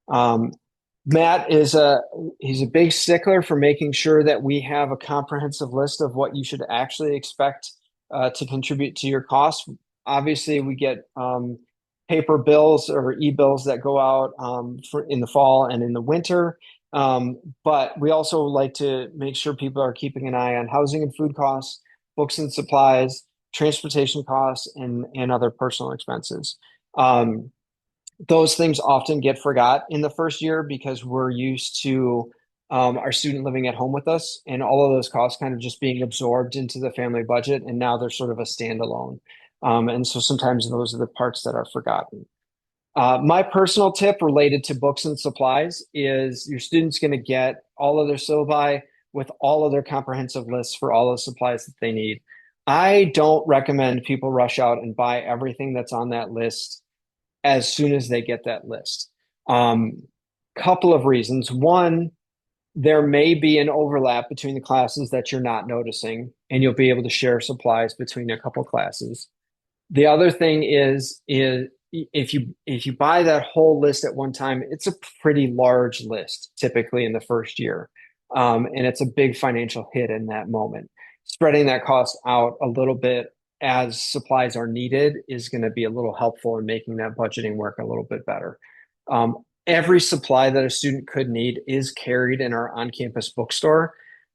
Matt he's a big stickler for making sure that we have a comprehensive list of what you should actually expect to contribute to your costs. Obviously, we get paper bills or e-bills that go out in the fall and in the winter. But we also like to make sure people are keeping an eye on housing and food costs, books and supplies, transportation costs, and other personal expenses. Those things often get forgot in the first year because we're used to our student living at home with us, and all of those costs kind of just being absorbed into the family budget, and now they're sort of a standalone. And so sometimes those are the parts that are forgotten. My personal tip related to books and supplies is your student's going to get all of their syllabi with all of their comprehensive lists for all the supplies that they need. I don't recommend people rush out and buy everything that's on that list as soon as they get that list. Couple of reasons. One, there may be an overlap between the classes that you're not noticing, and you'll be able to share supplies between a couple classes. The other thing is if you buy that whole list at one time, it's a pretty large list typically in the first year, and it's a big financial hit in that moment. Spreading that cost out a little bit as supplies are needed is going to be a little helpful in making that budgeting work a little bit better. Every supply that a student could need is carried in our on-campus bookstore,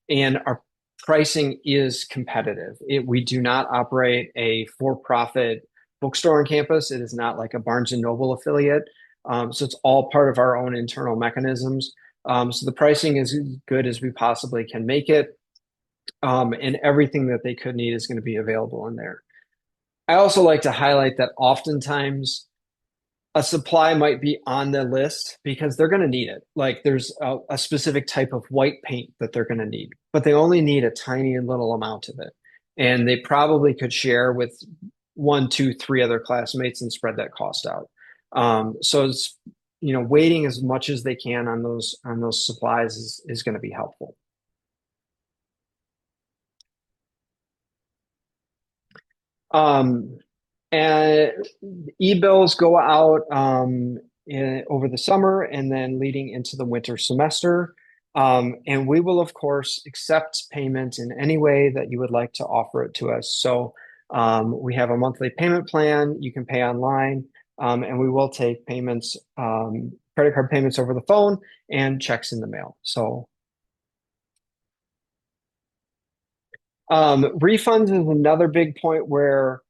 and our pricing is competitive. We do not operate a for-profit bookstore on campus. It is not like a Barnes and Noble affiliate. So it's all part of our own internal mechanisms. So the pricing is as good as we possibly can make it. And everything that they could need is going to be available in there. I also like to highlight that oftentimes a supply might be on the list because they're going to need it. Like there's a specific type of white paint that they're going to need, but they only need a tiny little amount of it. And they probably could share with one, two, three other classmates and spread that cost out. So it's, waiting as much as they can on those supplies is going to be helpful. Um, And e-bills go out over the summer and then leading into the winter semester. And we will, of course, accept payment in any way that you would like to offer it to us. So we have a monthly payment plan. You can pay online, and we will take payments, credit card payments over the phone and checks in the mail. So refunds is another big point where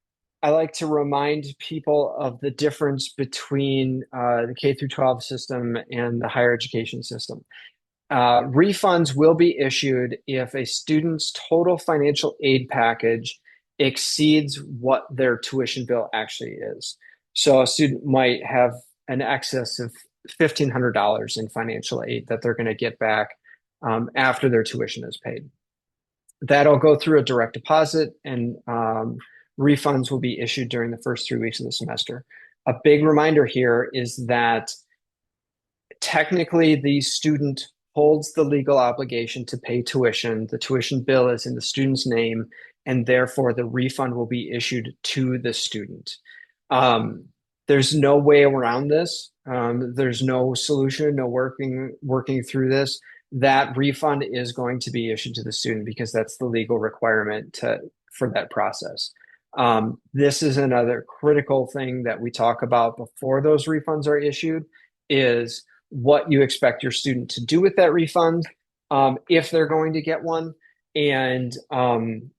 I like to remind people of the difference between the K through 12 system and the higher education system. Refunds will be issued if a student's total financial aid package exceeds what their tuition bill actually is. So a student might have an excess of $1,500 in financial aid that they're going to get back after their tuition is paid. That'll go through a direct deposit, and refunds will be issued during the first 3 weeks of the semester. A big reminder here is that technically the student holds the legal obligation to pay tuition. The tuition bill is in the student's name, and therefore the refund will be issued to the student. There's no way around this. There's no solution, no working through this. That refund is going to be issued to the student because that's the legal requirement for that process. This is another critical thing that we talk about before those refunds are issued is what you expect your student to do with that refund, if they're going to get one, and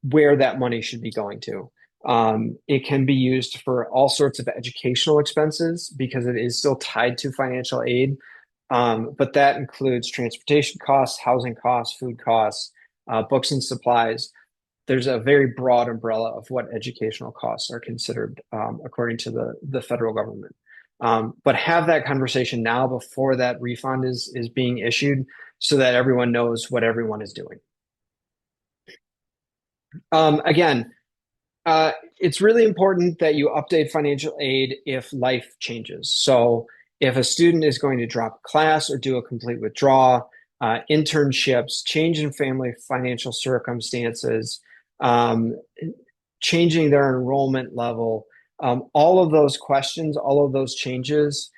where that money should be going to. It can be used for all sorts of educational expenses because it is still tied to financial aid. But that includes transportation costs, housing costs, food costs, books and supplies. There's a very broad umbrella of what educational costs are considered according to the federal government. But have that conversation now before that refund is being issued so that everyone knows what everyone is doing. Again, it's really important that you update financial aid if life changes. So if a student is going to drop class or do a complete withdrawal, internships, change in family financial circumstances, um, changing their enrollment level, all of those questions, all of those changes,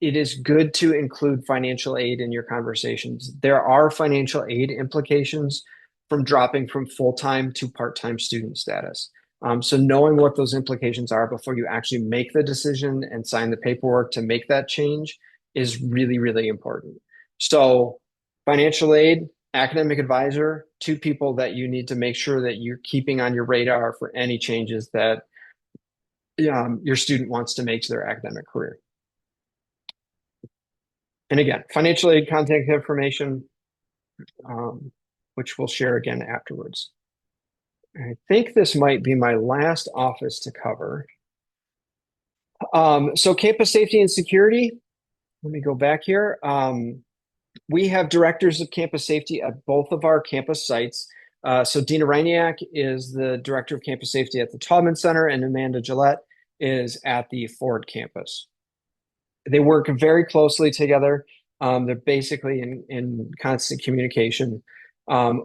it is good to include financial aid in your conversations. There are financial aid implications from dropping from full-time to part-time student status. So knowing what those implications are before you actually make the decision and sign the paperwork to make that change is really, really important. So financial aid, academic advisor, two people that you need to make sure that you're keeping on your radar for any changes that your student wants to make to their academic career. And again, financial aid contact information, which we'll share again afterwards. I think this might be my last office to cover. So campus safety and security, let me go back here. We have directors of campus safety at both of our campus sites. So Dina Reiniak is the director of campus safety at the Taubman Center, and Amanda Gillette is at the Ford campus. They work very closely together. They're basically in constant communication.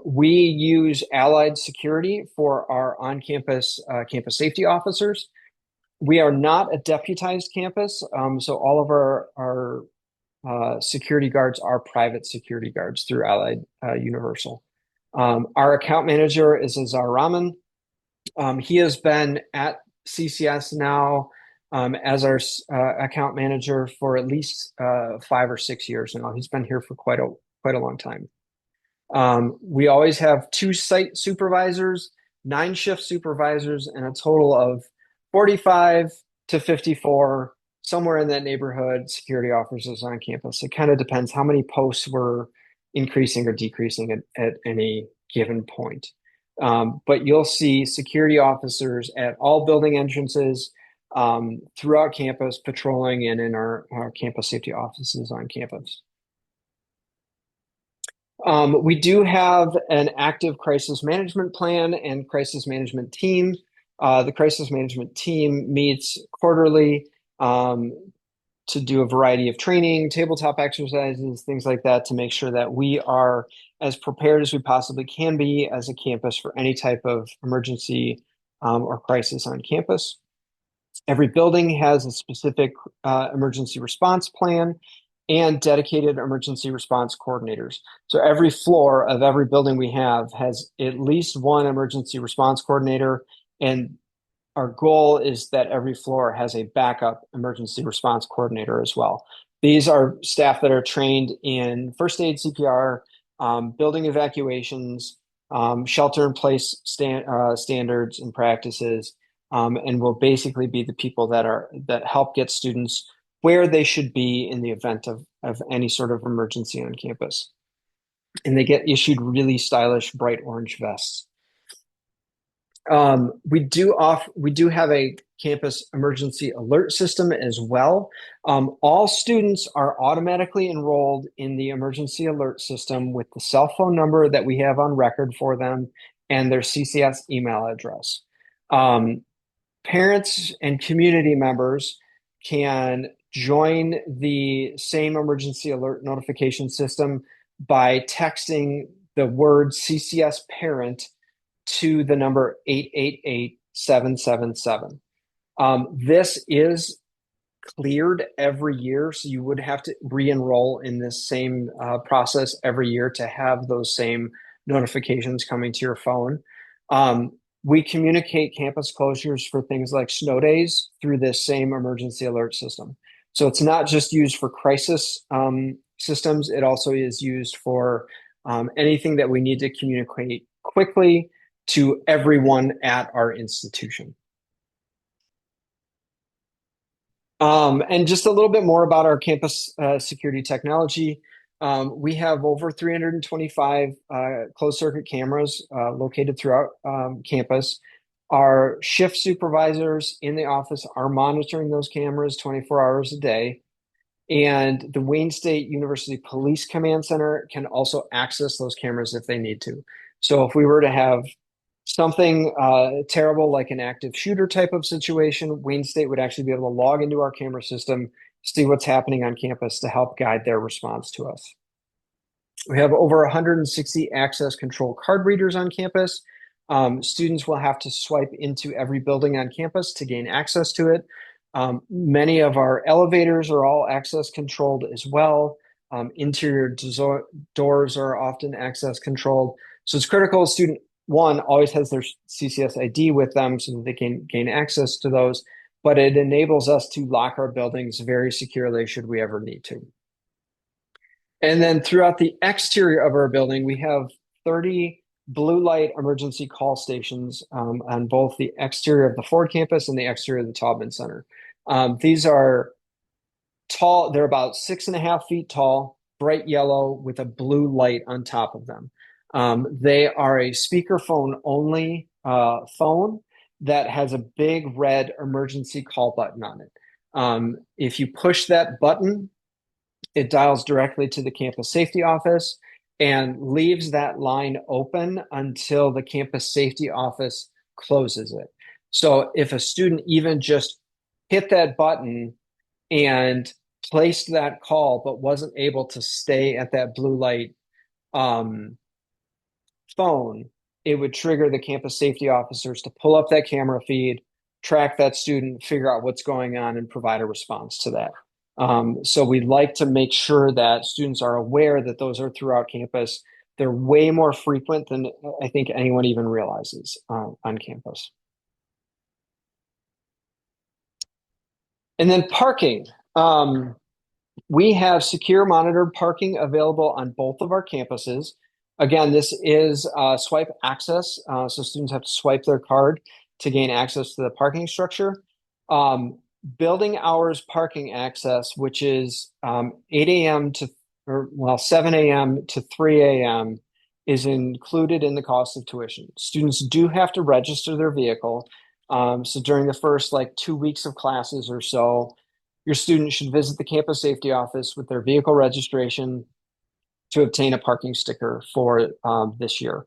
We use Allied Security for our on-campus campus safety officers. We are not a deputized campus, so all of our security guards are private security guards through Allied Universal. Our account manager is Azar Rahman. He has been at CCS now as our account manager for at least 5 or 6 years now. He's been here for quite a long time. We always have 2 site supervisors, 9 shift supervisors, and a total of 45 to 54, somewhere in that neighborhood, security officers on campus. It kind of depends how many posts we're increasing or decreasing at any given point. But you'll see security officers at all building entrances throughout campus, patrolling and in our campus safety offices on campus. We do have an active crisis management plan and crisis management team. The crisis management team meets quarterly to do a variety of training, tabletop exercises, things like that, to make sure that we are as prepared as we possibly can be as a campus for any type of emergency or crisis on campus. Every building has a specific emergency response plan and dedicated emergency response coordinators. So every floor of every building we have has at least one emergency response coordinator, and our goal is that every floor has a backup emergency response coordinator as well. These are staff that are trained in first aid, CPR, building evacuations, shelter-in-place standards and practices, and will basically be the people that help get students where they should be in the event of any sort of emergency on campus. And they get issued really stylish bright orange vests. We do have a campus emergency alert system as well. All students are automatically enrolled in the emergency alert system with the cell phone number that we have on record for them and their CCS email address. Parents and community members can join the same emergency alert notification system by texting the word CCS parent to the number 888-777. This is cleared every year, so you would have to re-enroll in this same process every year to have those same notifications coming to your phone. We communicate campus closures for things like snow days through this same emergency alert system. So it's not just used for crisis systems, it also is used for anything that we need to communicate quickly to everyone at our institution. And just a little bit more about our campus security technology. We have over 325 closed circuit cameras located throughout campus. Our shift supervisors in the office are monitoring those cameras 24 hours a day. And the Wayne State University Police Command Center can also access those cameras if they need to. So if we were to have something terrible like an active shooter type of situation, Wayne State would actually be able to log into our camera system, see what's happening on campus to help guide their response to us. We have over 160 access control card readers on campus. Students will have to swipe into every building on campus to gain access to it. Many of our elevators are all access controlled as well. Interior doors are often access controlled. So it's critical student one always has their CCS ID with them so that they can gain access to those, but it enables us to lock our buildings very securely should we ever need to. And then throughout the exterior of our building, we have 30 blue light emergency call stations on both the exterior of the Ford campus and the exterior of the Taubman Center. These are tall, they're about 6.5 feet tall, bright yellow with a blue light on top of them. They are a speakerphone only phone that has a big red emergency call button on it. If you push that button, it dials directly to the campus safety office and leaves that line open until the campus safety office closes it. So if a student even just hit that button and placed that call, but wasn't able to stay at that blue light um, phone, it would trigger the campus safety officers to pull up that camera feed, track that student, figure out what's going on, and provide a response to that. So we'd like to make sure that students are aware that those are throughout campus. They're way more frequent than I think anyone even realizes on campus. And then parking. We have secure monitored parking available on both of our campuses. Again, this is swipe access, so students have to swipe their card to gain access to the parking structure. Building hours parking access, which is 8 a.m. to, or well, 7 a.m. to 3 a.m., is included in the cost of tuition. Students do have to register their vehicle. So during the first like 2 weeks of classes or so, your student should visit the campus safety office with their vehicle registration to obtain a parking sticker for this year.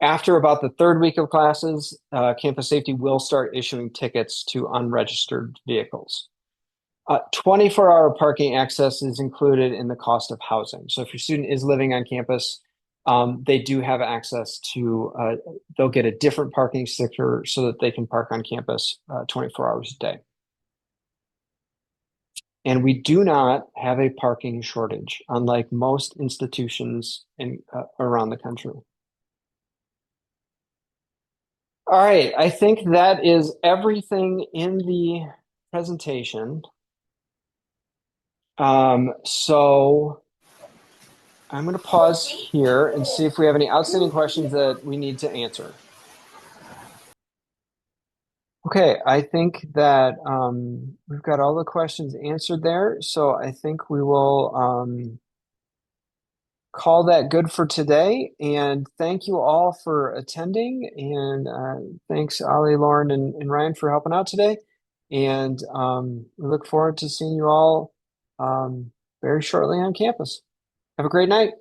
After about the third week of classes, campus safety will start issuing tickets to unregistered vehicles. 24-hour parking access is included in the cost of housing. So if your student is living on campus, they do have access to, they'll get a different parking sticker so that they can park on campus 24 hours a day. And we do not have a parking shortage, unlike most institutions around the country. All right, I think that is everything in the presentation. So I'm going to pause here and see if we have any outstanding questions that we need to answer. Okay, I think that we've got all the questions answered there. So I think we will call that good for today. And thank you all for attending. And thanks, Ali, Lauren, and Ryan for helping out today. And we look forward to seeing you all very shortly on campus. Have a great night.